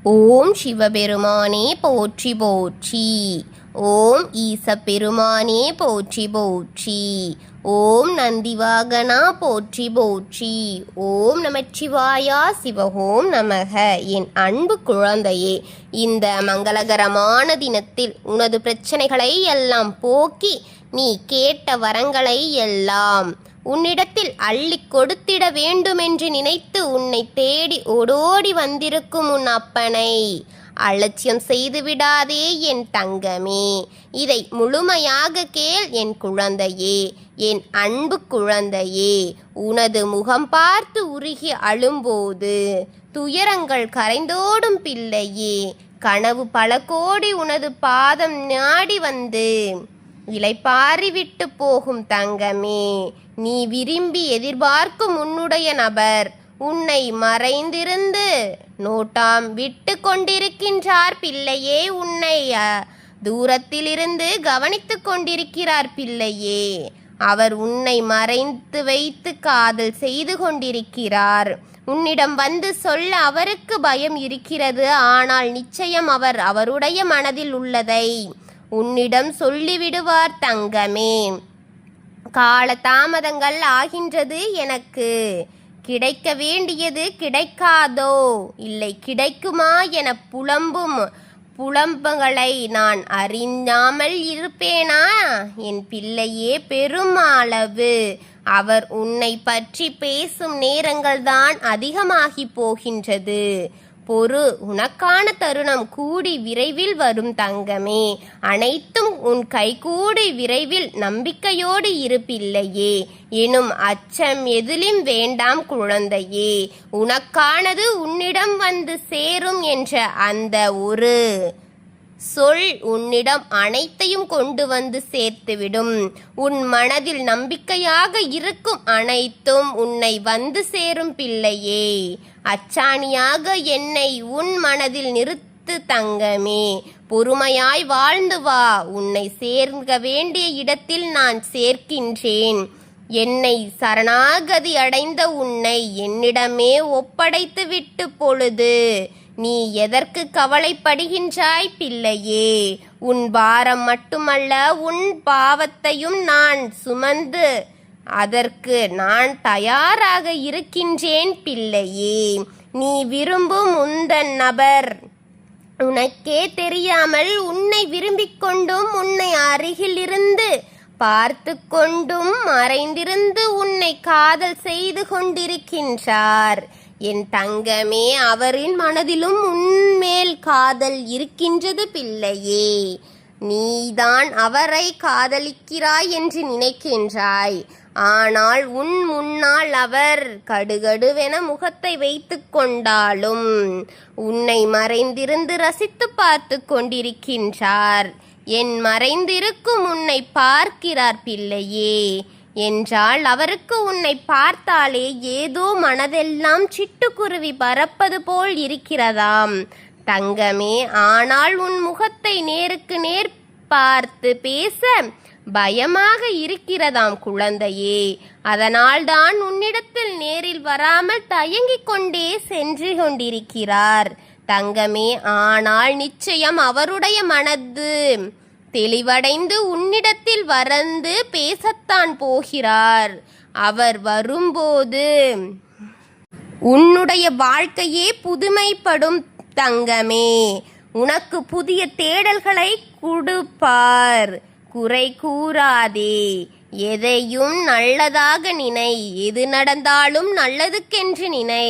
ஓம் சிவபெருமானே போற்றி போற்றி. ஓம் ஈசப்பெருமானே போற்றி போற்றி. ஓம் நந்திவாகனா போற்றி போற்றி. ஓம் நமச்சிவாயா சிவஹோம் நமக. என் அன்பு குழந்தையே, இந்த மங்களகரமான தினத்தில் உனது பிரச்சனைகளை எல்லாம் போக்கி நீ கேட்ட வரங்களை எல்லாம் உன்னிடத்தில் அள்ளி கொடுத்திட வேண்டுமென்று நினைத்து உன்னை தேடி ஓடோடி வந்திருக்கும் உன் அப்பனை அலட்சியம் செய்து விடாதே என் தங்கமே. இதை முழுமையாக கேள் என் குழந்தையே, என் அன்பு குழந்தையே. உனது முகம் பார்த்து உருகி அழும்போது துயரங்கள் கரைந்தோடும் பிள்ளையே. கனவு பல கோடி உனது பாதம் நாடி வந்து இளைப்பாரி விட்டு போகும் தங்கமே. நீ விரும்பி எதிர்பார்க்கும் உன்னுடைய நபர் உன்னை மறைந்திருந்து நோட்டாம் விட்டு கொண்டிருக்கின்றார் பிள்ளையே. உன்னை தூரத்திலிருந்து கவனித்து கொண்டிருக்கிறார் பிள்ளையே. அவர் உன்னை மறைத்து வைத்து காதல் செய்து கொண்டிருக்கிறார். உன்னிடம் வந்து சொல்ல அவருக்கு பயம் இருக்கிறது. ஆனால் நிச்சயம் அவர் அவருடைய மனதில் உள்ளதை உன்னிடம் சொல்லிவிடுவார் தங்கமே. கால தாமதங்கள் ஆகின்றது, எனக்கு கிடைக்க வேண்டியது கிடைக்காதோ இல்லை கிடைக்குமா என புலம்புகளை நான் அறியாமல் இருப்பேனா என் பிள்ளையே. பெருமளவு அவர் உன்னை பற்றி பேசும் நேரங்கள்தான் அதிகமாகி போகின்றது. பொறு, உனக்கான தருணம் கூடி விரைவில் வரும் தங்கமே. அனைத்தும் உன் கைகூடி விரைவில். நம்பிக்கையோடு இரு பிள்ளையே. எனும் அச்சம் எதிலும் வேண்டாம் குழந்தையே. உனக்கானது உன்னிடம் வந்து சேரும் என்ற அந்த ஒரு சொல் உன்னிடம் அனைத்தையும் கொண்டு வந்து சேர்த்துவிடும். உன் மனதில் நம்பிக்கையாக இருக்கும் அனைத்தும் உன்னை வந்து சேரும் பிள்ளையே. அச்சாணியாக என்னை உன் மனதில் நிறுத்து தங்கமே. பொறுமையாய் வாழ்ந்து வா. உன்னை சேர்க்க வேண்டிய இடத்தில் நான் சேர்க்கின்றேன். என்னை சரணாகதி அடைந்த உன்னை என்னிடமே ஒப்படைத்து விட்டு பொழுது நீ எதற்கு கவலைப்படுகின்றாய் பிள்ளையே. உன் பாரம் மட்டுமல்ல, உன் பாவத்தையும் நான் சுமந்து அதற்கு நான் தயாராக இருக்கின்றேன் பிள்ளையே. நீ விரும்பும் உந்தன் நபர் உனக்கே தெரியாமல் உன்னை விரும்பிக் கொண்டும் உன்னை அருகிலிருந்து பார்த்து கொண்டும் மறைந்திருந்து உன்னை காதல் செய்து கொண்டிருக்கின்றார் என் தங்கமே. அவரின் மனதிலும் உன்மேல் காதல் இருக்கின்றது பிள்ளையே. நீதான் அவரை காதலிக்கிறாய் என்று நினைக்கின்றாய். ஆனால் உன் முன்னால் அவர் கடுகடுவென முகத்தை வைத்து கொண்டாலும் உன்னை மறைந்திருந்து ரசித்து பார்த்து கொண்டிருக்கின்றார். என் மறைந்திருக்கும் உன்னை பார்க்கிறார் பிள்ளையே. என்றால் அவருக்கு உன்னை பார்த்தாலே ஏதோ மனதெல்லாம் சிட்டுக்குருவி பறப்பது போல் இருக்கிறதாம் தங்கமே. ஆனால் உன் முகத்தை நேருக்கு நேர் பார்த்து பேச பயமாக இருக்கிறதாம் குழந்தையே. அதனால்தான் உன்னிடத்தில் நேரில் வராமல் தயங்கிக் கொண்டே சென்று கொண்டிருக்கிறார் தங்கமே. ஆனால் நிச்சயம் அவருடைய மனது தெளிவடைந்து உன்னிடத்தில் வந்து பேசத்தான் போகிறார். அவர் வரும்போது உன்னுடைய வாழ்க்கையே புதுமைப்படும் தங்கமே. உனக்கு புதிய தேடல்களை கொடுப்பார். குறை கூறாதே. எதையும் நல்லதாக நினை. எது நடந்தாலும் நல்லதுக்கென்று நினை.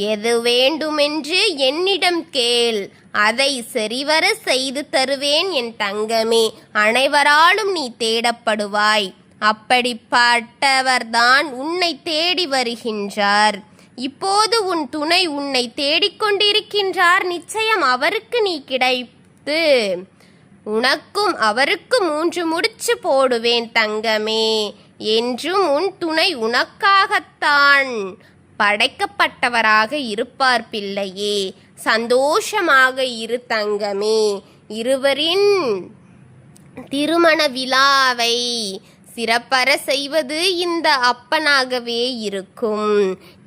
எது வேண்டுமென்று என்னிடம் கேள். அதை சரிவர செய்து தருவேன் என் தங்கமே. அனைவராலும் நீ தேடப்படுவாய். அப்படிப்பட்டவர்தான் உன்னை தேடி வருகின்றார். இப்போது உன் துணை உன்னை தேடிக்கொண்டிருக்கின்றார். நிச்சயம் அவருக்கு நீ கிடைத்து உனக்கும் அவருக்கு 3 முடிச்சு போடுவேன் தங்கமே. என்றும் உன் துணை உனக்காகத்தான் படைக்கப்பட்டவராக இருப்பார் பிள்ளையே. சந்தோஷமாக இரு தங்கமே. இருவரின் திருமண விழாவை சிறப்பற செய்வது இந்த அப்பனாகவே இருக்கும்.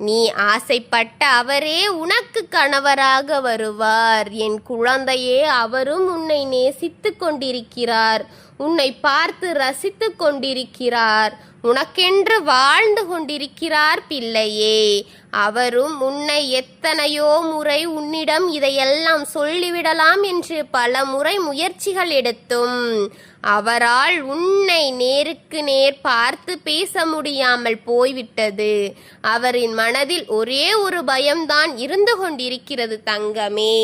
நீ ஆசைப்பட்ட அவரே உனக்கு கணவராக வருவார். என் குழந்தையே, அவரும் உன்னை நேசித்து கொண்டிருக்கிறார். உன்னை பார்த்து ரசித்து கொண்டிருக்கிறார். உனக்கென்று வாழ்ந்து கொண்டிருக்கிறார் பிள்ளையே. அவரும் உன்னை எத்தனையோ முறை உன்னிடம் இதையெல்லாம் சொல்லிவிடலாம் என்று பல முறை முயற்சிகள் எடுத்தும் அவரால் உன்னை நேருக்கு நேர் பார்த்து பேச முடியாமல் போய்விட்டது. அவரின் மனதில் ஒரே ஒரு பயம்தான் இருந்து கொண்டிருக்கிறது தங்கமே.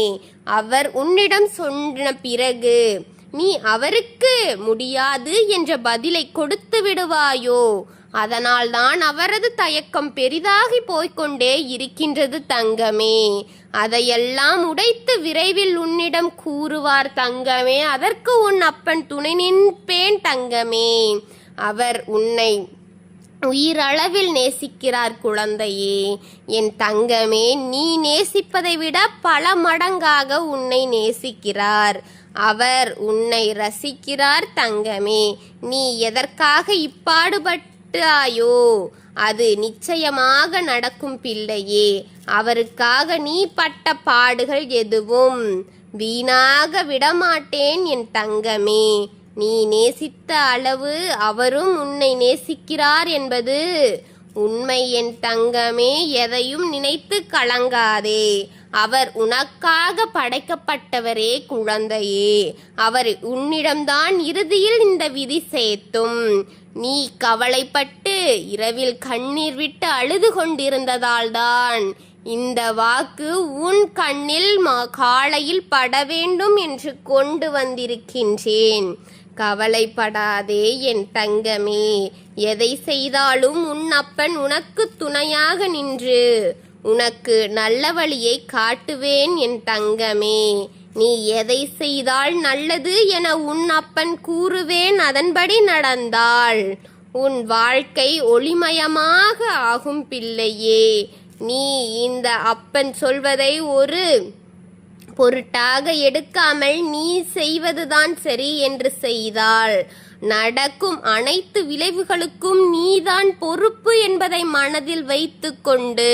அவர் உன்னிடம் சொன்ன பிறகு நீ அவருக்கு முடியாது என்ற பதிலை கொடுத்து விடுவாயோ? அதனால்தான் அவரது தயக்கம் பெரிதாகி போய்கொண்டே இருக்கின்றது தங்கமே. அதையெல்லாம் உடைத்து விரைவில் உன்னிடம் கூறுவார் தங்கமே. அதற்கு உன் அப்பன் துணை நிற்பேன் தங்கமே. அவர் உன்னை உயிரளவில் நேசிக்கிறார் குழந்தையே. என் தங்கமே, நீ நேசிப்பதை விட பல மடங்காக உன்னை நேசிக்கிறார். அவர் உன்னை ரசிக்கிறார் தங்கமே. நீ எதற்காக இப்பாடுபட்டாயோ அது நிச்சயமாக நடக்கும் பிள்ளையே. அவருக்காக நீ பட்ட பாடுகள் எதுவும் வீணாக விடமாட்டேன் என் தங்கமே. நீ நேசித்த அளவு அவரும் உன்னை நேசிக்கிறார் என்பது உண்மை என் தங்கமே. எதையும் நினைத்து கலங்காதே. அவர் உனக்காக படைக்கப்பட்டவரே குழந்தையே. அவர் உன்னிடம்தான் இறுதியில் இந்த விதி சேர்த்தும். நீ கவலைப்பட்டு இரவில் கண்ணீர் விட்டு அழுது கொண்டிருந்ததால்தான் இந்த வாக்கு உன் கண்ணில் காலையில் பட வேண்டும் என்று கொண்டு வந்திருக்கின்றேன். கவலைப்படாதே என் தங்கமே. எதை செய்தாலும் உன் அப்பன் உனக்கு துணையாக நின்று உனக்கு நல்ல வழியை காட்டுவேன் என் தங்கமே. நீ எதை செய்தால் நல்லது என உன் அப்பன் கூறுவேன். அதன்படி நடந்தால் உன் வாழ்க்கை ஒளிமயமாக ஆகும் பிள்ளையே. நீ இந்த அப்பன் சொல்வதை ஒரு பொருட்டாக எடுக்காமல் நீ செய்வதுதான் சரி என்று செய்தால் நடக்கும் அனைத்து விளைவுகளுக்கும் நீதான் பொறுப்பு என்பதை மனதில் வைத்துக்கொண்டு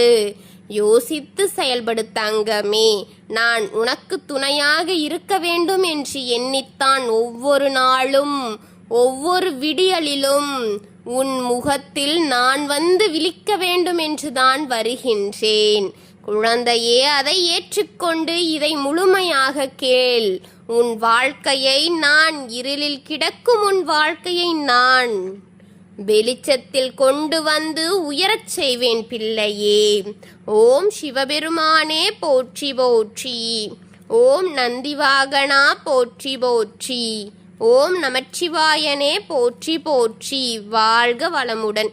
யோசித்து செயல்படு தங்கமே. நான் உனக்கு துணையாக இருக்க வேண்டும் என்று எண்ணித்தான் ஒவ்வொரு நாளும் ஒவ்வொரு விடியலிலும் உன் முகத்தில் நான் வந்து விழிக்க வேண்டும் என்றுதான் வருகின்றேன். குழந்தையே, அதை ஏற்றுக்கொண்டு இதை முழுமையாக கேள். உன் வாழ்க்கையை நான் இருளில் கிடக்கும் உன் வாழ்க்கையை நான் வெளிச்சத்தில் கொண்டு வந்து உயரச் செய்வேன் பிள்ளையே. ஓம் சிவபெருமானே போற்றி போற்றி. ஓம் நந்திவாகனா போற்றி போற்றி. ஓம் நமச்சிவாயனே போற்றி போற்றி. வாழ்க வளமுடன்.